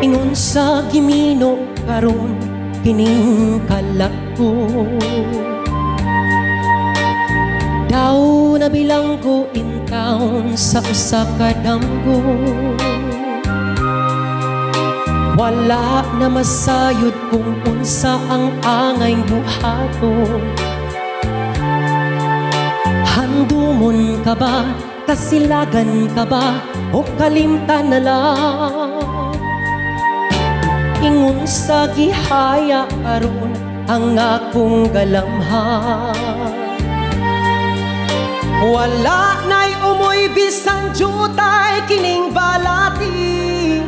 Ingon sa gimino karon kining kalako, daw nabilang ko in town sa usa ka damgo. Wala na masayod kung unsa ang angay buhaton. Handumon ka ba, kasilagan ka ba, o kalimtan na lang? Ingon sa gihaya karon ang akong galamhan. Wala na'y umoy bisan jutay kining balatian.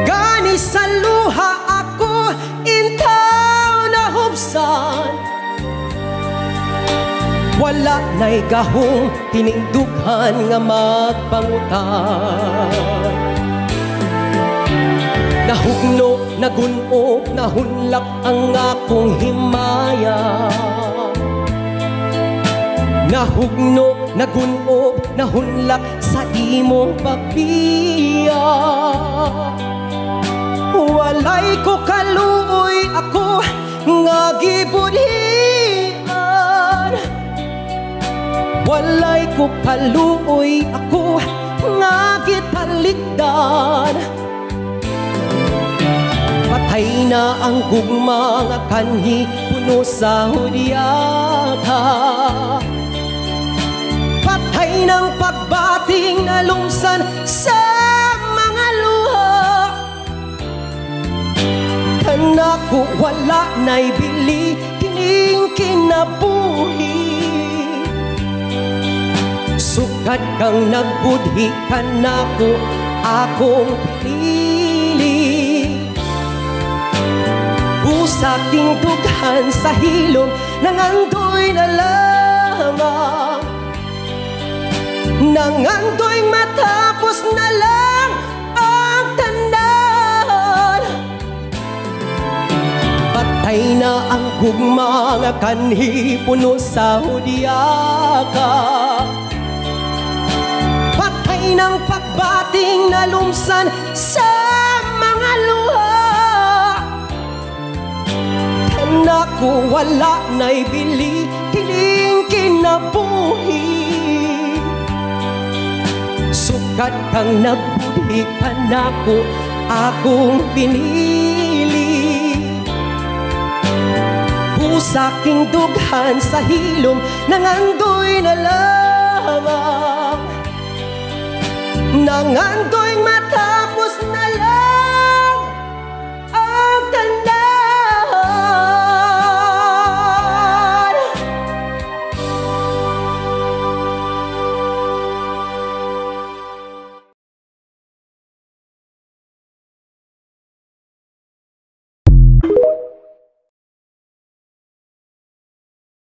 Gani sa luha ako intaw na hubsan. Wala na'y gahong kining dughan nga magpangutan. Nahugno, nagunog, nahunlak ang akong himaya. Nahugno, nagunog, nahunlak sa imong pagbiya. Walay ko kaluoy ako nga gibudhian. Walay ko kaluoy ako nga gitalikdan. Patay na ang gugma nga kanhi puno sa hudyata. Patay ng pagbating na lumsan sa mga luha. Kanako wala na'y bili kining kinabuhi. Sukat kang nagbudhi kanako akong pinili. Usaking dughan sa hilom nangandoy na lamang. Nangandoy matapos na lang ang tanan. Patay na ang gugma nga kanhi puno sa hudyaka. Patay ng pagbating na lumsan sa mga luha. Naku wala na'y bili kining kinabuhi. Sukat kang nagbudhi kanako akong pinili. Pusaking dughan sa hilom nangandoy na lamang. Nangandoy mata